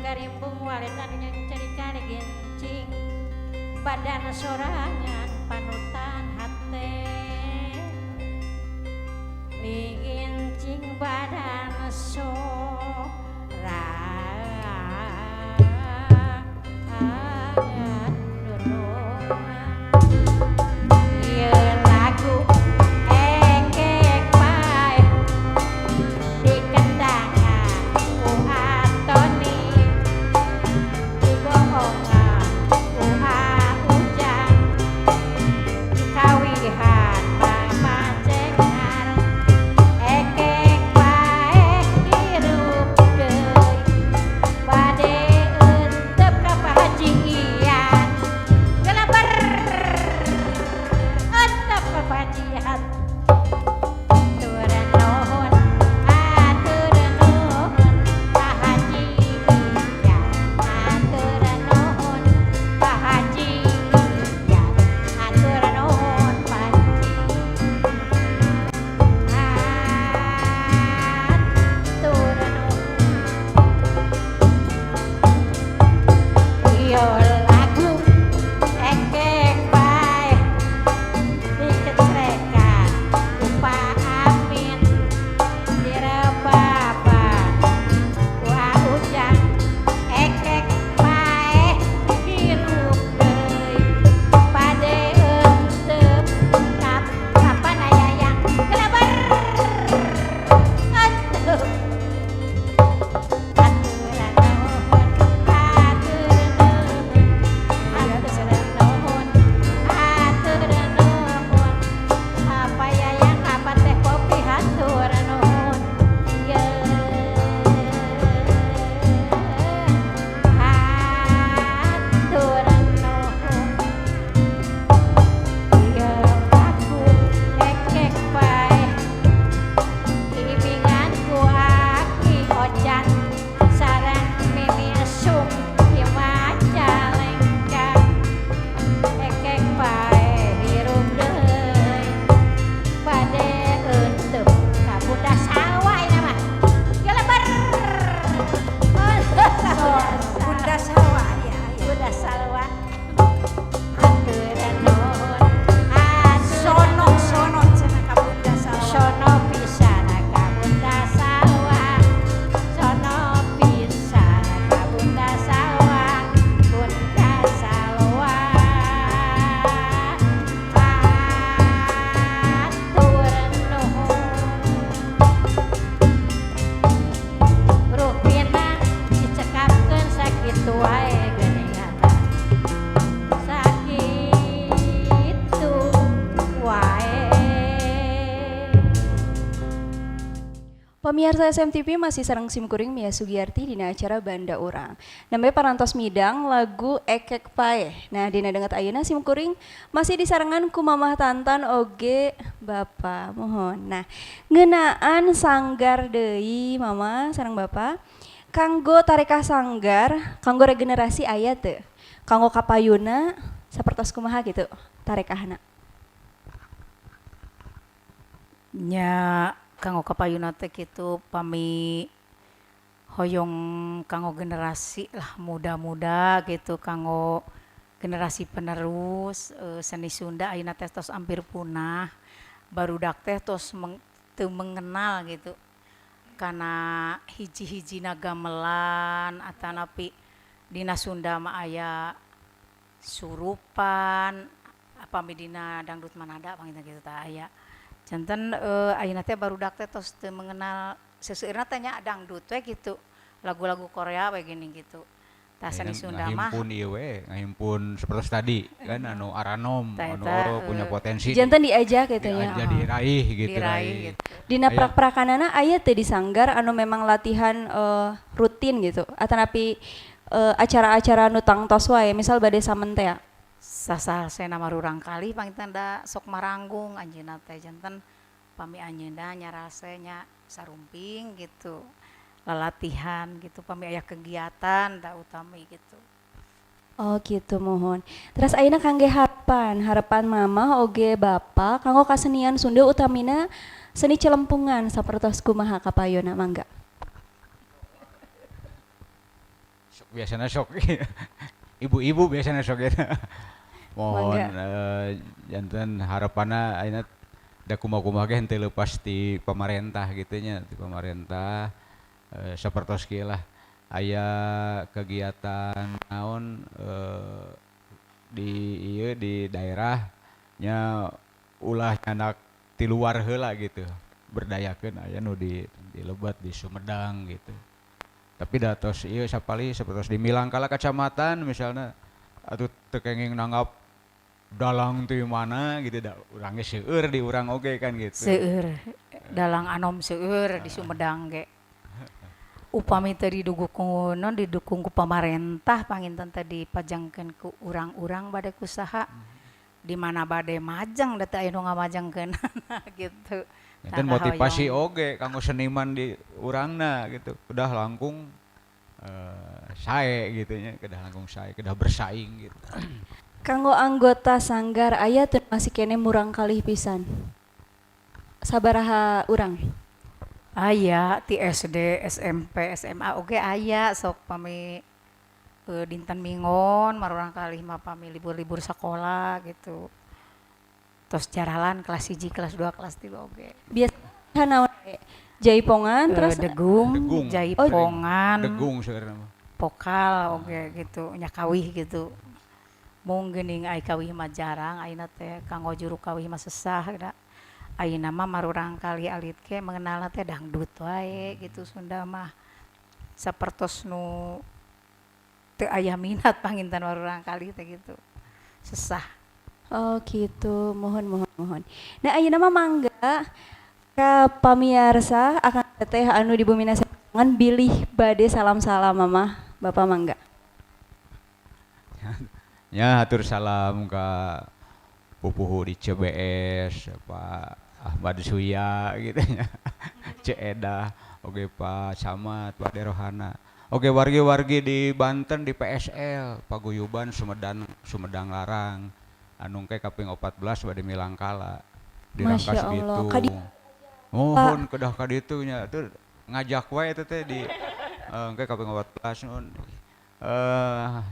Garimbung waletan yang cerita gencing badan sorangan panutan hate ligincing badan Pemirsa SMTV masih sareng simkuring Mia Sugiyarti dina acara Banda Urang. Namanya parantos midang lagu Ekek Pae. Nah dina denget ayeuna simkuring masih disarengan ku Mamah Tantan oge Bapa. Mohon. Nah ngeunaan sanggar deui Mama sareng Bapa. Kanggo tarekah sanggar, kanggo regenerasi aya teu? Kanggo kapayuna sapertos kumaha gitu tarekahna? Nya kanggo kapayuna teh kitu pami hoyong kanggo generasi lah muda-muda gitu kanggo generasi penerus seni Sunda ayeuna teh tos hampir punah barudak teh tos teu mengenal gitu karena hiji-hijina gamelan atanapi dina Sunda mah aya surupan apami dina dangdut manada panggilna gitu tah aya janten ayeuna teh barudak teh tos teu mengenal seseueurna teh nya dangdut we gitu lagu-lagu Korea we gini gitu tah seni Sunda mah ngahimpun ieu we ngahimpun seperti tadi kan anu aranom tah anu eta punya potensi Janten diajak gitu nya. diajak diraih gitu diraih raih. gitu. Dina Aya prak-prakanana aya teu di sanggar anu memang latihan rutin gitu atanapi acara-acara nu tangtos wae misal bade samen teh ya. Sasal sena marurang kali pangitanda sok maranggung anjeunna teh janten pami anjeunna nyarase nya sarumping gitu lalatihan gitu pami aya kegiatan da utami gitu. Oh gitu mohon. Terus ayeuna kangge harapan Mama oge Bapa kanggo kasenian Sunda utamina seni celempungan sapertos kumaha kapayuna mangga. biasanya sok ibu-ibu biasanya sok ya mohon Mangga. janten harapanna ayeuna da kumaha-kumaha ge henteu leupas ti pamarentah gitu nya ti pamarentah sapertos kieu lah aya kegiatan naon di ieu di daerah nya ulah nyanak ti luar heula gitu berdayakeun aya nu di Lebet di Sumedang gitu tapi datos ieu sapali sapertos di Milangkala kacamatan misalnya atuh teu kenging nanggap dalang teu mana gitu da urang ge seueur di urang oge kan gitu. Seueur dalang anom seueur di Sumedang ge upami teu didukung ku pamarentah panginten teh dipajangkeun ku urang-urang bade kusaha di mana bade majang da teu aya nu ngamajangkeunana gitu. Enten motivasi oge kanggo seniman di urangna gitu udah langkung sae gitu nya kedah langkung sae kedah bersaing gitu. Kanggo anggota sanggar aya teu masih kene murang kalih pisan. Sabaraha urang? Aya ti SD, SMP, SMA oge aya sok pami dinten Mingon marurang kalih mah pami libur-libur sakola gitu. Tos jaralan kelas 1, kelas 2, kelas 3 oge. Biasa naon jaipongan terus Degung, jaipongan, Degung seueurna mah. pokal oge gitu, nya kawih gitu. Mung geuning ai kawih mah jarang, ayeuna teh kanggo juru kawih mah sesah da. Ayeuna mah marurang kali alit ke mengenalna teh dangdut wae gitu Sunda mah. Sapertos nu teu aya minat panginten marurang kali teh gitu. Sesah. oh gitu, mohon. Nah ayeuna mah mangga ka pamiarsa akan teteh anu di Bumi Nasional bilih bade salam-salam Mama, Bapak mangga. Ya hatur salam ka pupuhu di CBS Pak Ahmad Suya gitu nya. Ceedah oge Pak Camat, Pak Derohana. Oge wargi-wargi di Banten di PSL, Paguyuban Sumedang Larang. Anu ke kaping 14 bade Milangkala. Dirangkas Masya Allah, gitu. Mohon kedah ka ditu nya tuh ngajak wae eta teh di engke kaping 14 nun.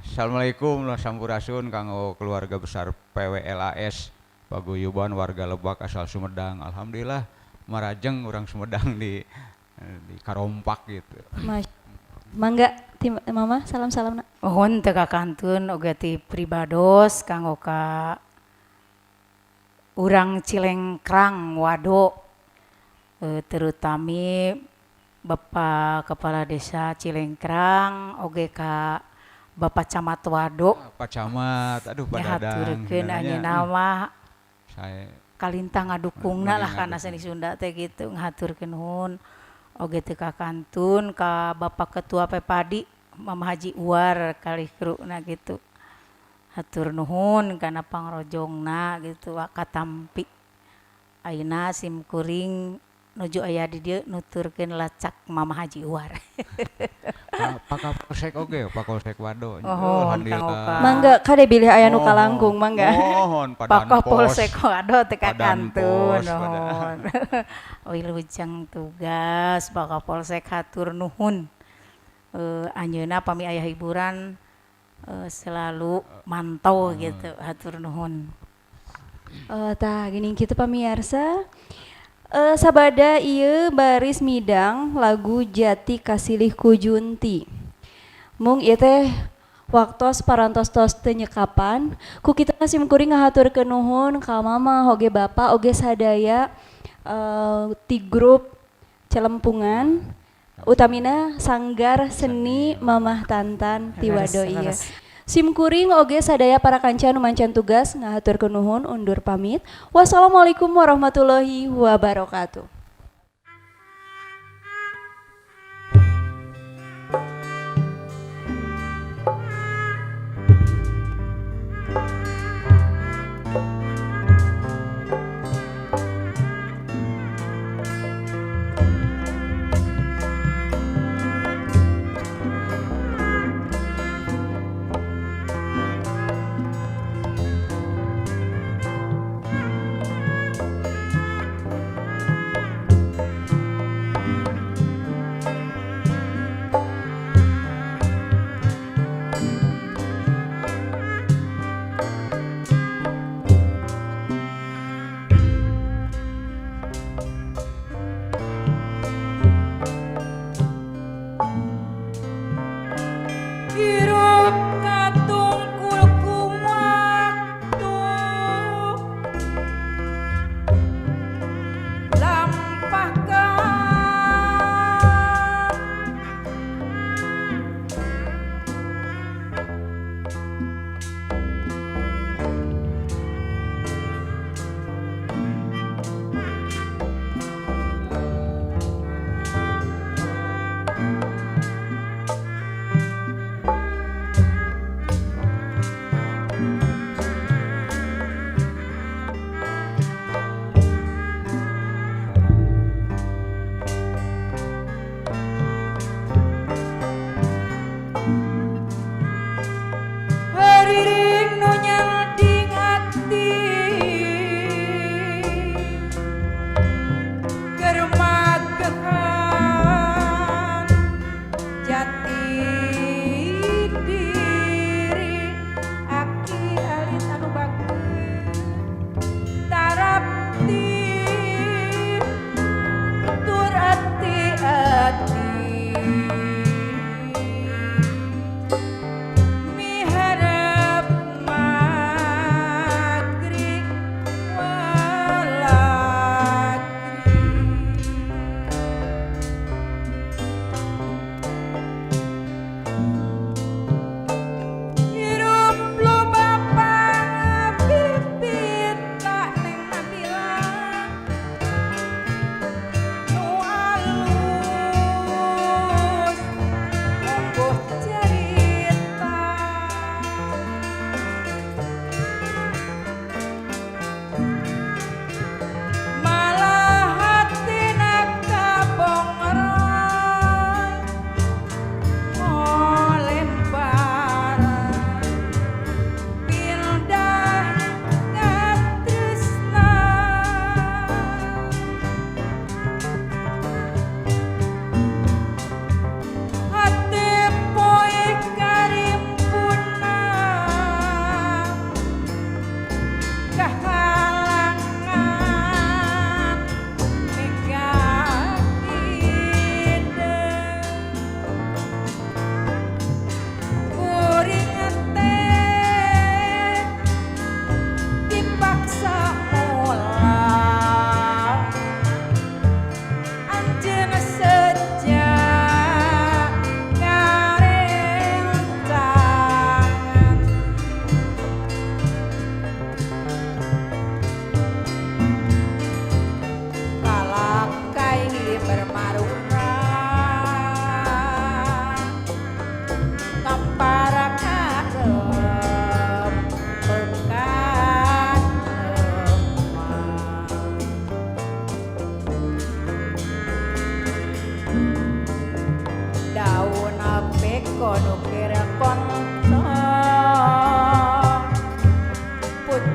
Assalamualaikum sampurasun kanggo keluarga besar PWLAS Paguyuban warga Lebak asal Sumedang. Alhamdulillah marajeng orang Sumedang di Karompak gitu. Mangga ti Mama salam-salamna. Mohon teu kakantun oge ti pribados kanggo ka urang Cilengkrang Wado terutami Bapak Kepala Desa Cilengkrang oge ka Bapak Camat Wado. Pak Camat, aduh Pak Dadang. Haturkeun anjeunna mah Saya kalintang ngadukungna lah kana seni Sunda teh gitu ngahaturkeun nuhun. oge teu ka kantun ka Bapak Ketua Pepadi Mama Haji Uwar kali keruna gitu. Hatur nuhun kana pangrojongna gitu katampi. Ayeuna simkuring nuju aya di dieu nuturkeun lacak Mama Haji Uwar. Pak Kapolsek oge, Pak Kapolsek Wado. Mohon Kang Oka. Mangga kade bilih aya nu kalangkung mangga. Mohon Pak Kapolsek Wado teu ka Padan kantun. Pos, Nuhun. Wilujeng tugas Pak Kapolsek hatur nuhun. Anjeunna pami aya hiburan selalu mantau gitu hatur nuhun. Tah gini kitu pamirsa. Sabada ieu baris midang lagu Jati Kasilih ku Junti. Mung ieu teh waktos parantos-tos teu nyekapan ku kitu simkuring ngahaturkeun nuhun ka mama oge bapa oge sadaya ti grup Celempungan utamina Sanggar Seni Mamah Tantan ti Wado ieu. Simkuring oge sadaya para kanca nu mancan tugas ngahaturkeun nuhun undur pamit. Wassalamualaikum warahmatullahi wabarakatuh.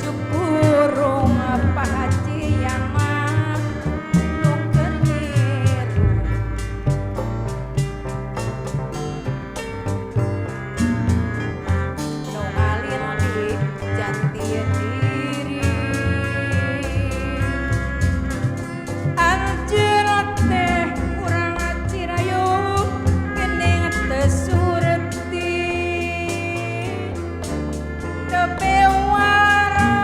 pucuk burung pahajian mah nuker ngiru nu ngalir di jati diri anjeun teh urang Cirayung geuning teu surti tebewara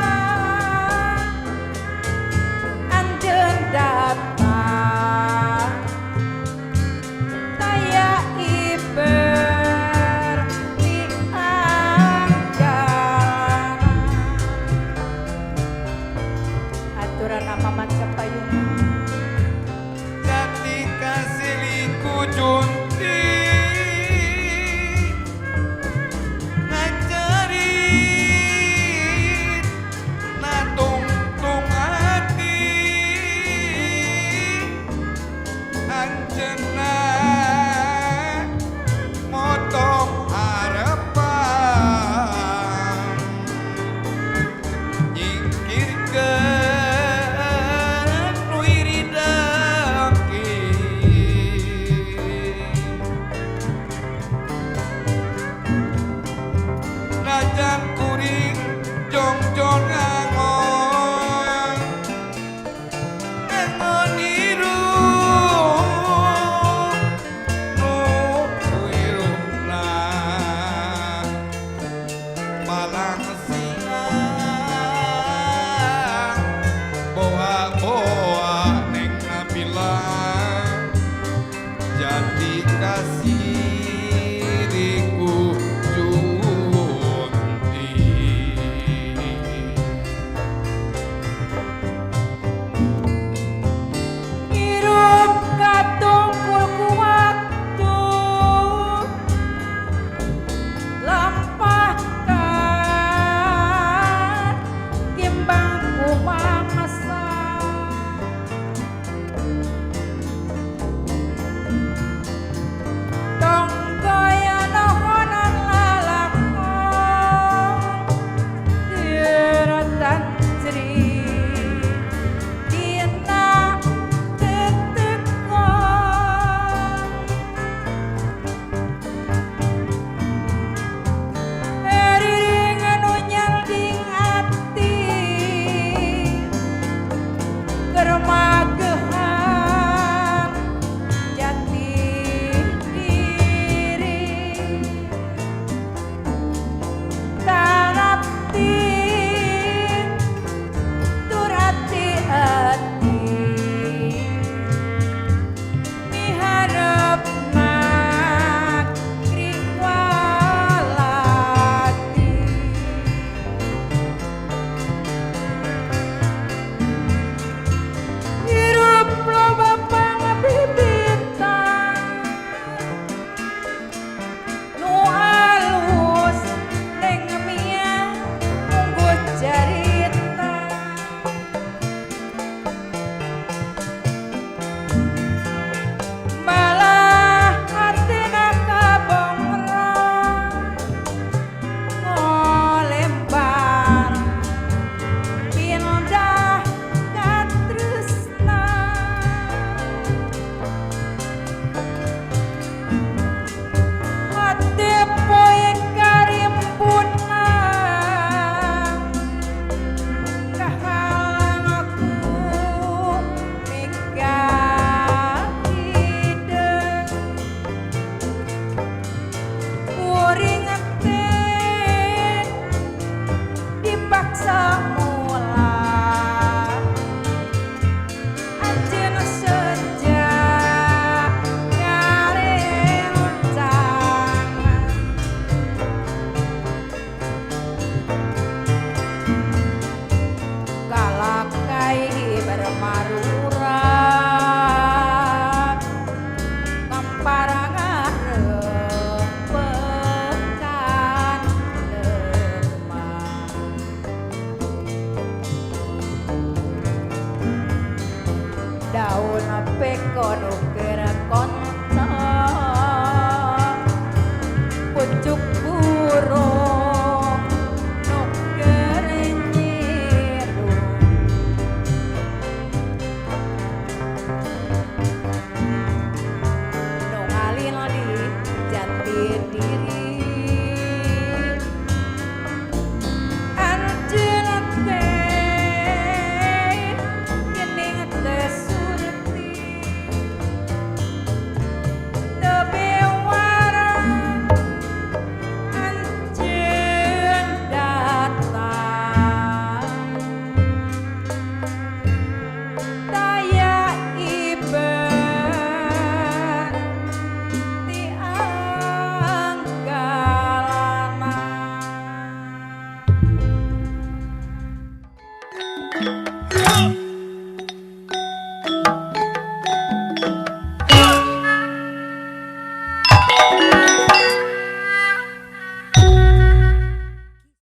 anjeun datang taya iber di anggaran aturan apa manca payung Jati kasih liku junti ngajarin na tungtung hati anjeunna motong harapan nyingkirkeun nu iri dengki najan kuring jongjon ngangon ngangon irung nu irungna malang siang boa-boa neng nabilang jati kasih diku junti hirup katungkul ku waktu lampahkan timbang ku mangsa tong gaya nohonan lalakon diratan ceri dina tetekon eriring anu nyanding ati kermagehan jati diri tarapti tur hati-hati miharepna kriwalati hirup loba pangabibitan nu alus lengemia munggut carita malah hartina kabongrong ngolembar pindah ka tresna hati poe karimpunan kahalang aku migah hideung kuring teh dipaksa mulai anjeun sejak ngarencangan kalakai bermarurat kamparangan rempekan lemah daun pekon uker konco pucuk burung nuker Huh!